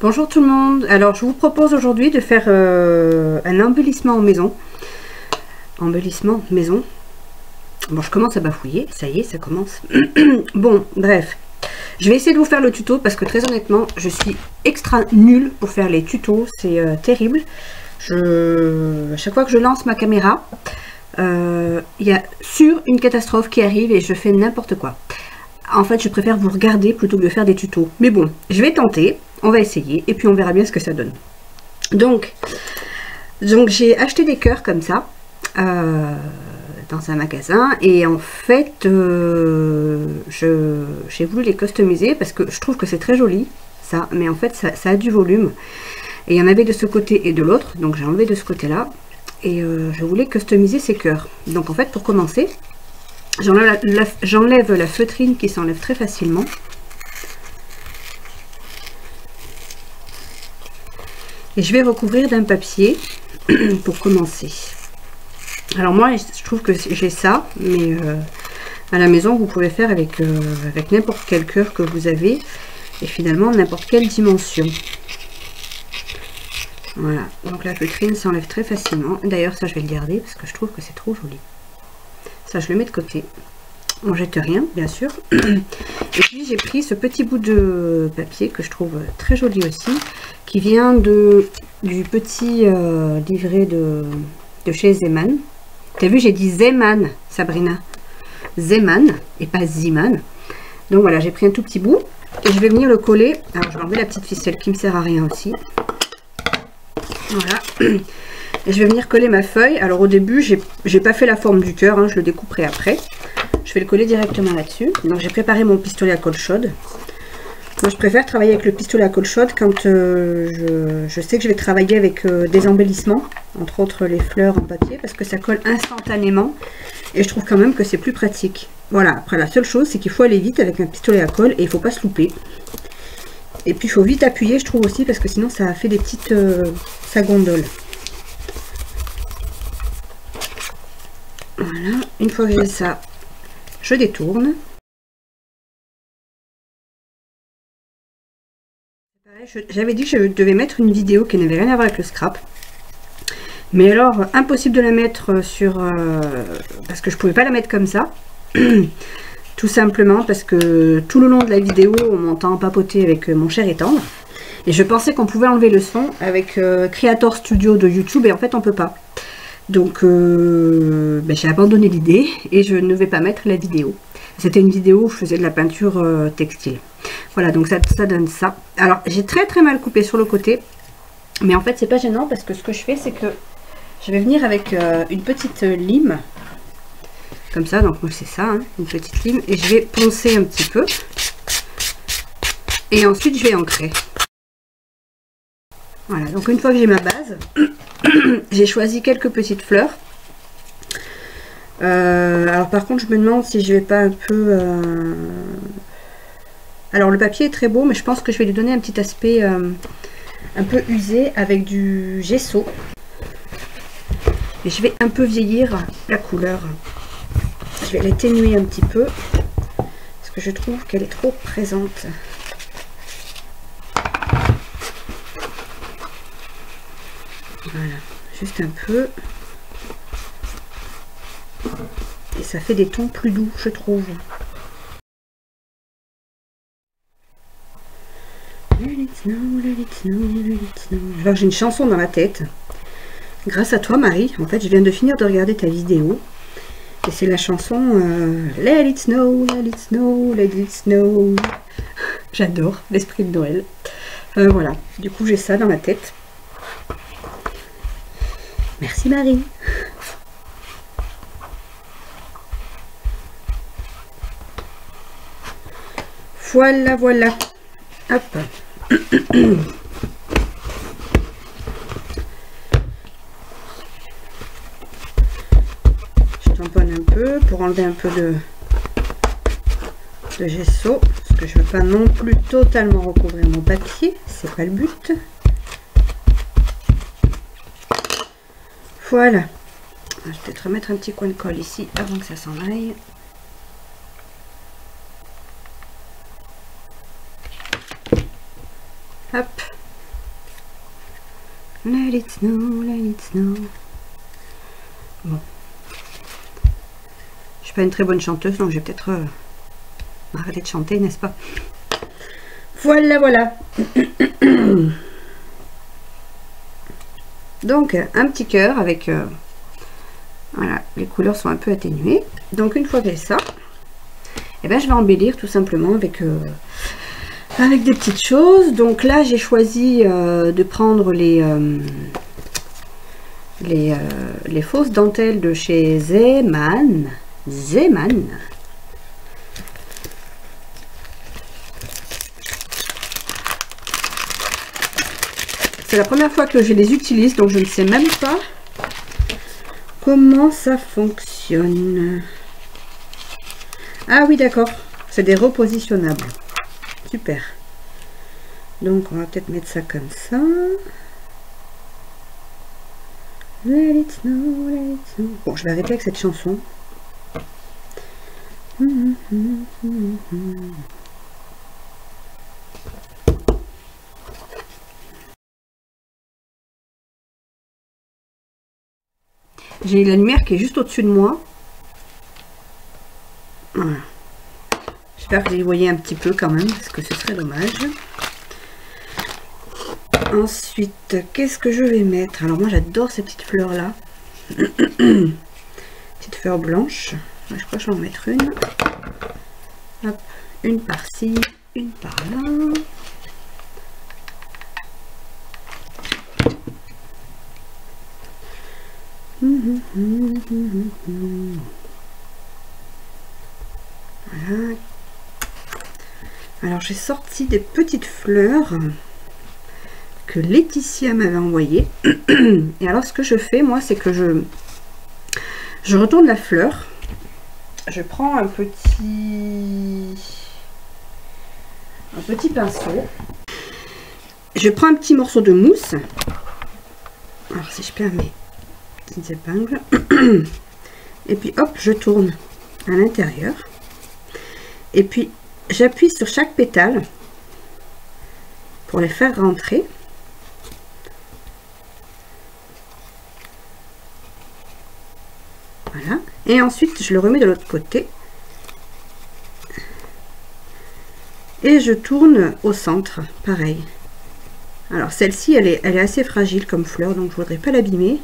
Bonjour tout le monde. Alors je vous propose aujourd'hui de faire un embellissement en maison. Embellissement maison. Bon, je commence à bafouiller, ça y est, ça commence. Bon, bref. Je vais essayer de vous faire le tuto parce que très honnêtement, je suis extra nulle pour faire les tutos. C'est terrible. À chaque fois que je lance ma caméra, il y a une catastrophe qui arrive et je fais n'importe quoi. En fait, je préfère vous regarder plutôt que de faire des tutos. Mais bon, je vais tenter, on va essayer et puis on verra bien ce que ça donne. Donc j'ai acheté des cœurs comme ça dans un magasin et en fait, j'ai voulu les customiser parce que je trouve que c'est très joli, ça, mais en fait, ça a du volume. Et il y en avait de ce côté et de l'autre, donc j'ai enlevé de ce côté-là et je voulais customiser ces cœurs. Donc en fait, pour commencer, j'enlève la feutrine qui s'enlève très facilement. Et je vais recouvrir d'un papier pour commencer. Alors moi, je trouve que j'ai ça, mais à la maison, vous pouvez faire avec n'importe quel cœur que vous avez. Et finalement, n'importe quelle dimension. Voilà, donc la feutrine s'enlève très facilement. D'ailleurs, ça, je vais le garder parce que je trouve que c'est trop joli. Ça, je le mets de côté. On jette rien, bien sûr. Et puis, j'ai pris ce petit bout de papier que je trouve très joli aussi, qui vient du petit livret de chez Zeman. T'as vu, j'ai dit Zeman, Sabrina. Zeman, et pas Zeman. Donc voilà, j'ai pris un tout petit bout. Et je vais venir le coller. Alors, je vais enlever la petite ficelle qui me sert à rien aussi. Voilà. Et je vais venir coller ma feuille. Alors au début, j'ai pas fait la forme du cœur, hein, je le découperai après. Je vais le coller directement là-dessus. Donc j'ai préparé mon pistolet à colle chaude. Moi je préfère travailler avec le pistolet à colle chaude quand je sais que je vais travailler avec des embellissements, entre autres les fleurs en papier, parce que ça colle instantanément. Et je trouve quand même que c'est plus pratique. Voilà, après la seule chose c'est qu'il faut aller vite avec un pistolet à colle et il ne faut pas se louper. Et puis il faut vite appuyer, je trouve aussi, parce que sinon ça fait des petites... ça gondole. Voilà, une fois que j'ai ça, je détourne. J'avais dit que je devais mettre une vidéo qui n'avait rien à voir avec le scrap. Mais alors, impossible de la mettre sur... parce que je pouvais pas la mettre comme ça. Tout simplement parce que tout le long de la vidéo, on m'entend papoter avec mon cher et tendre. Et je pensais qu'on pouvait enlever le son avec Creator Studio de YouTube et en fait on peut pas. Donc j'ai abandonné l'idée et je ne vais pas mettre la vidéo. C'était une vidéo où je faisais de la peinture textile. Voilà, donc ça donne ça. Alors j'ai très mal coupé sur le côté. Mais en fait c'est pas gênant parce que ce que je fais c'est que je vais venir avec une petite lime. Comme ça, donc moi c'est ça, hein, une petite lime. Et je vais poncer un petit peu. Et ensuite je vais ancrer. Voilà, donc une fois que j'ai ma base, j'ai choisi quelques petites fleurs. Alors par contre, je me demande si je vais pas un peu... Alors le papier est très beau, mais je pense que je vais lui donner un petit aspect un peu usé avec du gesso. Et je vais un peu vieillir la couleur. Je vais l'atténuer un petit peu, parce que je trouve qu'elle est trop présente. Voilà, juste un peu. Et ça fait des tons plus doux, je trouve. Let it snow, let it snow, let it snow. Alors j'ai une chanson dans la tête. Grâce à toi Marie, en fait je viens de finir de regarder ta vidéo. Et c'est la chanson Let it snow, let it snow, let it snow. J'adore l'esprit de Noël. Voilà, du coup j'ai ça dans la tête. Merci Marie. Voilà, voilà. Hop. Je tamponne un peu pour enlever un peu de gesso. Parce que je ne veux pas non plus totalement recouvrir mon papier. C'est pas le but. Voilà. Je vais peut-être remettre un petit coin de colle ici avant que ça s'en aille. Hop. Let it snow, let it snow. Bon. Je suis pas une très bonne chanteuse, donc je vais peut-être arrêter de chanter, n'est-ce pas? Voilà, voilà. Donc, un petit cœur avec... voilà, les couleurs sont un peu atténuées. Donc, une fois que j'ai ça, eh ben, je vais embellir tout simplement avec... avec des petites choses. Donc là, j'ai choisi de prendre les fausses dentelles de chez Zeman. Zeman. C'est la première fois que je les utilise, donc je ne sais même pas comment ça fonctionne. Ah oui, d'accord. C'est des repositionnables. Super. Donc on va peut-être mettre ça comme ça. Let it snow, let it snow. Bon, je vais arrêter avec cette chanson. J'ai la lumière qui est juste au-dessus de moi. Voilà. J'espère que vous les voyez un petit peu quand même, parce que ce serait dommage. Ensuite, qu'est-ce que je vais mettre? Alors moi j'adore ces petites fleurs là. Petites fleurs blanches. Je crois que je vais en mettre une. Hop, une par-ci, une par-là. Voilà. Alors j'ai sorti des petites fleurs que Laetitia m'avait envoyées. Et alors ce que je fais moi, c'est que je retourne la fleur. Je prends un petit pinceau. Je prends un petit morceau de mousse. Alors si je perds mes petites épingles. Et puis hop, je tourne à l'intérieur. Et puis j'appuie sur chaque pétale pour les faire rentrer. Voilà. Et ensuite je le remets de l'autre côté. Et je tourne au centre, pareil. Alors celle-ci, elle est assez fragile comme fleur, donc je voudrais pas l'abîmer.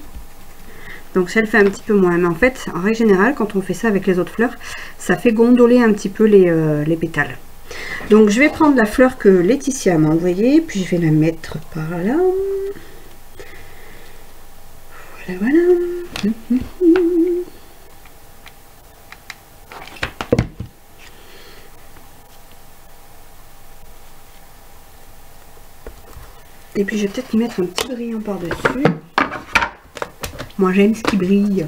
Donc ça le fait un petit peu moins. Mais en fait, en règle générale, quand on fait ça avec les autres fleurs, ça fait gondoler un petit peu les pétales. Donc je vais prendre la fleur que Laetitia m'a envoyée, puis je vais la mettre par là. Voilà, voilà. Et puis je vais peut-être y mettre un petit brillant par-dessus. Moi j'aime ce qui brille.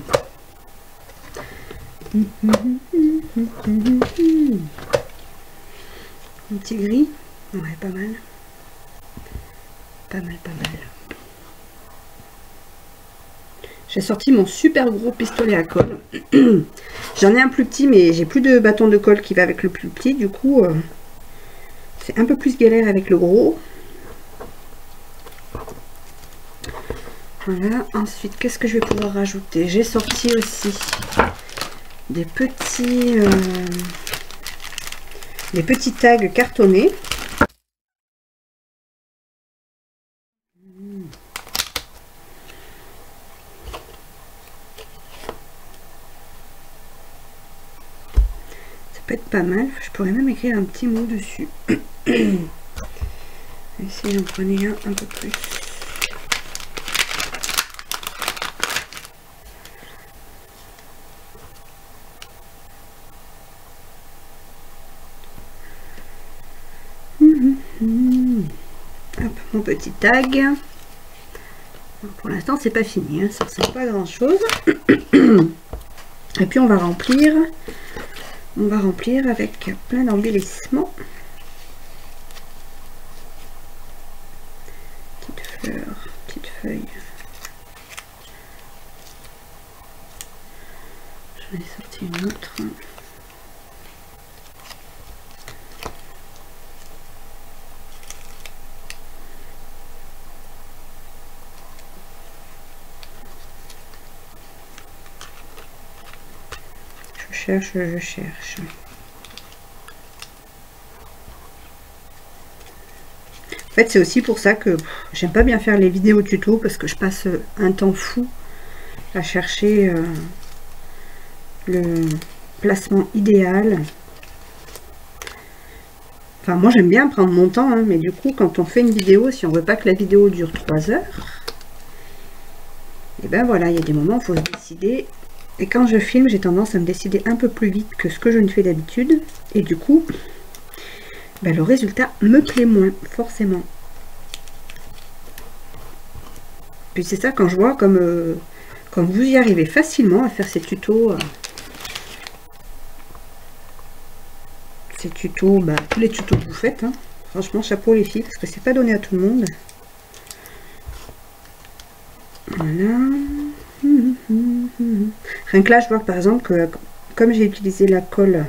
Un petit gris. Ouais, pas mal. Pas mal, pas mal. J'ai sorti mon super gros pistolet à colle. J'en ai un plus petit, mais j'ai plus de bâton de colle qui va avec le plus petit. Du coup, c'est un peu plus galère avec le gros. Voilà. Ensuite, qu'est-ce que je vais pouvoir rajouter? J'ai sorti aussi des petits tags cartonnés. Ça peut être pas mal. Je pourrais même écrire un petit mot dessus. Et si j'en prenais un peu plus. Hop, mon petit tag. Donc, pour l'instant, c'est pas fini, hein, ça ne sert pas à grand chose. Et puis on va remplir avec plein d'embellissements. Petites fleurs, petites feuilles. J'en ai sorti une autre. Je cherche, je cherche. En fait, c'est aussi pour ça que j'aime pas bien faire les vidéos tuto, parce que je passe un temps fou à chercher le placement idéal. Enfin, moi j'aime bien prendre mon temps, hein, mais du coup, quand on fait une vidéo, si on veut pas que la vidéo dure 3 heures, et ben voilà, il y a des moments où il faut se décider. Et quand je filme, j'ai tendance à me décider un peu plus vite que ce que je ne fais d'habitude. Et du coup, ben, le résultat me plaît moins, forcément. Puis c'est ça, quand je vois comme vous y arrivez facilement à faire ces tutos. Ces tutos, bah, tous les tutos que vous faites. Hein. Franchement, chapeau les filles, parce que c'est pas donné à tout le monde. Voilà. Rien que là, je vois que par exemple, que comme j'ai utilisé la colle,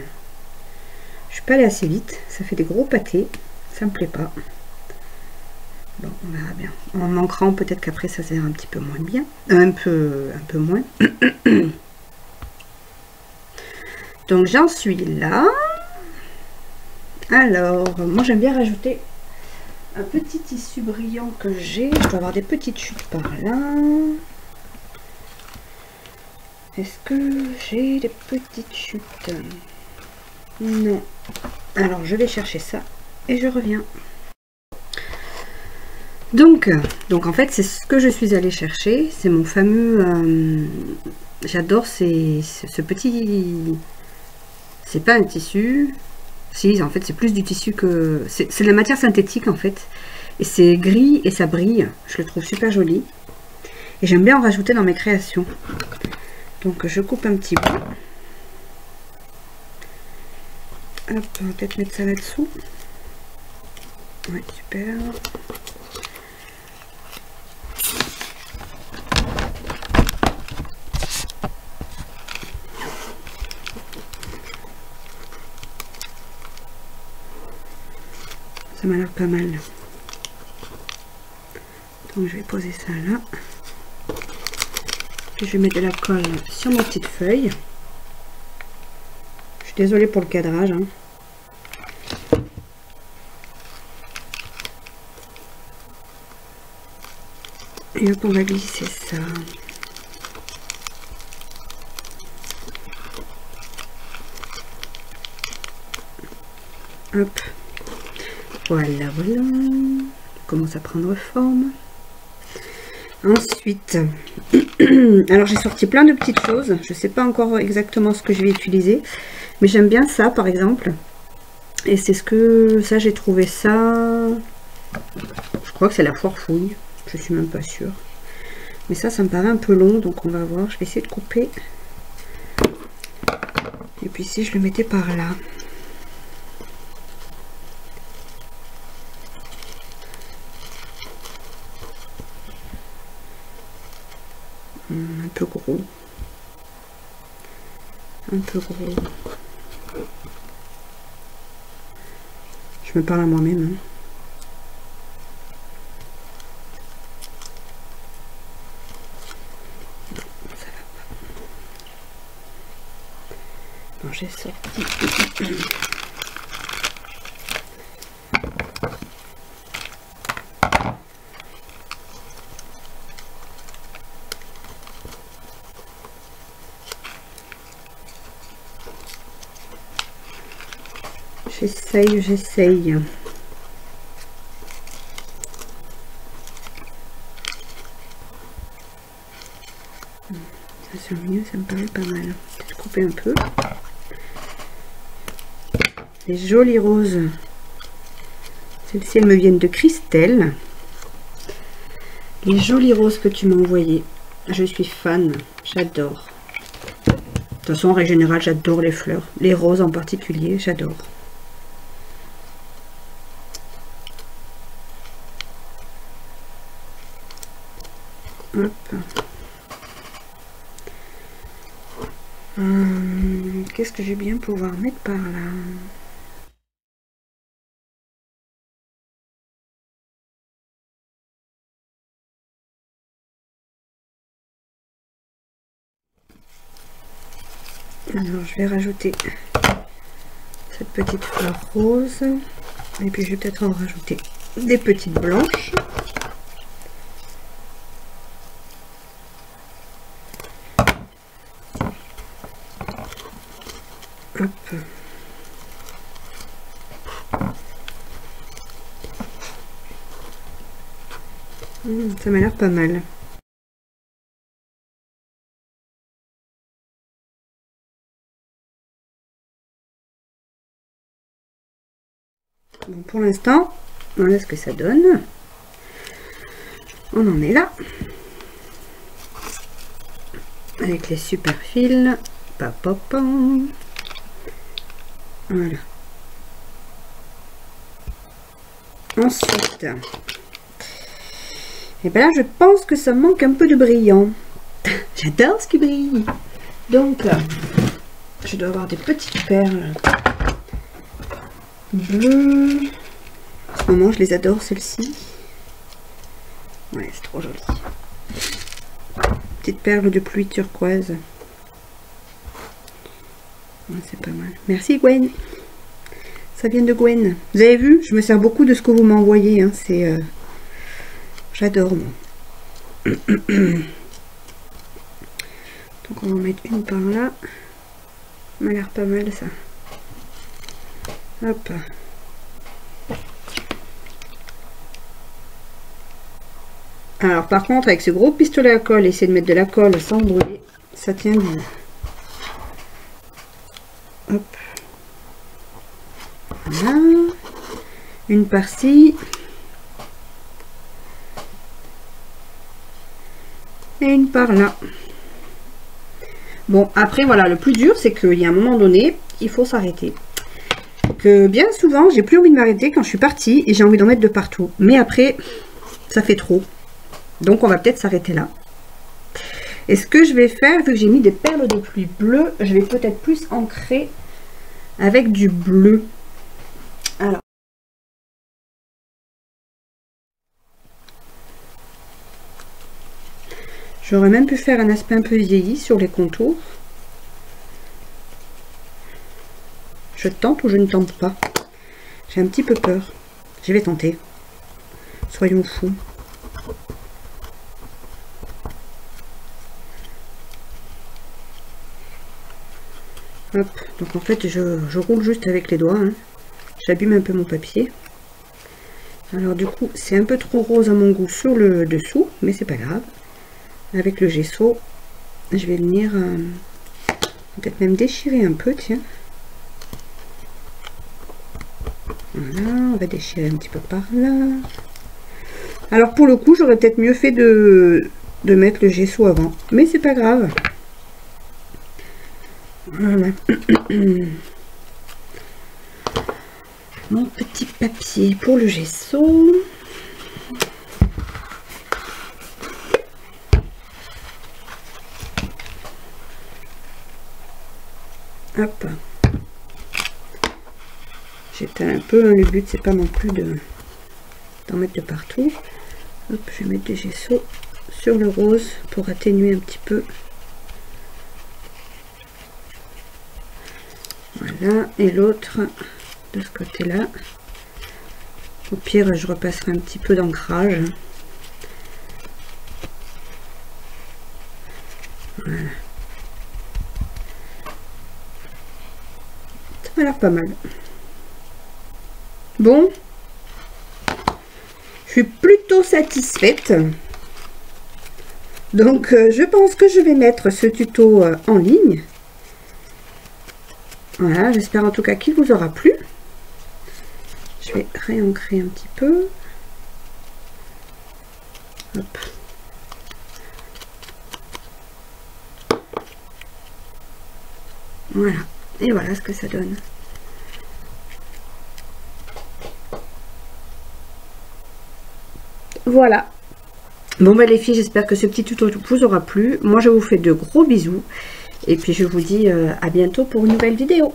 je suis pas allée assez vite. Ça fait des gros pâtés. Ça me plaît pas. Bon, on verra bien. En ancrant, peut-être qu'après, ça sert un petit peu moins bien. Un peu moins. Donc, j'en suis là. Alors, moi, j'aime bien rajouter un petit tissu brillant que j'ai. Je dois avoir des petites chutes par là. Est-ce que j'ai des petites chutes? Non. Alors, je vais chercher ça et je reviens. Donc en fait, c'est ce que je suis allée chercher. C'est mon fameux... j'adore ce petit... C'est pas un tissu. Si, en fait, c'est plus du tissu que... C'est de la matière synthétique, en fait. Et c'est gris et ça brille. Je le trouve super joli. Et j'aime bien en rajouter dans mes créations. Donc, je coupe un petit bout. Hop, on va peut-être mettre ça là-dessous. Ouais, super. Ça m'a l'air pas mal. Donc je vais poser ça là. Puis je vais mettre de la colle sur ma petite feuille. Je suis désolée pour le cadrage. Hein. Et hop, on va glisser ça. Hop. Voilà, voilà. On commence à prendre forme. Ensuite, alors j'ai sorti plein de petites choses. Je ne sais pas encore exactement ce que je vais utiliser. Mais j'aime bien ça, par exemple. Et c'est ce que... Ça, j'ai trouvé ça... Je crois que c'est la foire fouille. Je suis même pas sûre. Mais ça me paraît un peu long. Donc on va voir. Je vais essayer de couper. Et puis si je le mettais par là. Un peu gros. Un peu gros. Je me parle à moi-même. Hein. Non, ça va pas. Bon, j'ai sorti. J'essaye. Ça c'est mieux, ça me paraît pas mal. Je vais couper un peu. Les jolies roses. Celles-ci, elles me viennent de Christelle. Les jolies roses que tu m'as envoyées. Je suis fan. J'adore. De toute façon, en règle générale, j'adore les fleurs. Les roses en particulier, j'adore. Hop. Qu'est-ce que je vais bien pouvoir mettre par là? Alors je vais rajouter cette petite fleur rose et puis je vais peut-être en rajouter des petites blanches. Hop. Ça m'a l'air pas mal. Bon, pour l'instant, voilà ce que ça donne. On en est là. Avec les super fils. Papapam. Voilà. Ensuite, et bien là, je pense que ça manque un peu de brillant. J'adore ce qui brille. Donc, je dois avoir des petites perles bleues. En ce moment, je les adore, celles-ci. Ouais, c'est trop joli. Petite perle de pluie turquoise. Ouais, c'est pas mal. Merci Gwen. Ça vient de Gwen. Vous avez vu, je me sers beaucoup de ce que vous m'envoyez. Hein. C'est, j'adore moi. Donc on va en mettre une par là. Ça m'a l'air pas mal ça. Hop. Alors par contre avec ce gros pistolet à colle, essayer de mettre de la colle sans brûler, ça tient bien. Hop. Voilà. Une par-ci. Et une par là. Bon, après, voilà, le plus dur, c'est qu'il y a un moment donné, il faut s'arrêter. Que bien souvent, j'ai plus envie de m'arrêter quand je suis partie et j'ai envie d'en mettre de partout. Mais après, ça fait trop. Donc, on va peut-être s'arrêter là. Et ce que je vais faire, vu que j'ai mis des perles de pluie bleues, je vais peut-être plus ancrer avec du bleu. Alors. J'aurais même pu faire un aspect un peu vieilli sur les contours. Je tente ou je ne tente pas? J'ai un petit peu peur. Je vais tenter. Soyons fous. Hop. Donc en fait, je roule juste avec les doigts. Hein. J'abîme un peu mon papier. Alors du coup, c'est un peu trop rose à mon goût sur le dessous, mais c'est pas grave. Avec le gesso, je vais venir peut-être même déchirer un peu, tiens. Voilà, on va déchirer un petit peu par là. Alors pour le coup, j'aurais peut-être mieux fait de mettre le gesso avant, mais c'est pas grave. Voilà. Mon petit papier pour le gesso. Hop. J'étale un peu, hein. Le but c'est pas non plus d'en mettre de partout. Hop, je vais mettre du gesso sur le rose pour atténuer un petit peu. Voilà, et l'autre de ce côté là. Au pire je repasserai un petit peu d'ancrage. Voilà. Ça m'a l'air pas mal. Bon, je suis plutôt satisfaite. Donc je pense que je vais mettre ce tuto en ligne. Voilà, j'espère en tout cas qu'il vous aura plu. Je vais réancrer un petit peu. Hop. Voilà, et voilà ce que ça donne. Voilà. Bon bah les filles, j'espère que ce petit tuto vous aura plu. Moi je vous fais de gros bisous. Et puis je vous dis à bientôt pour une nouvelle vidéo.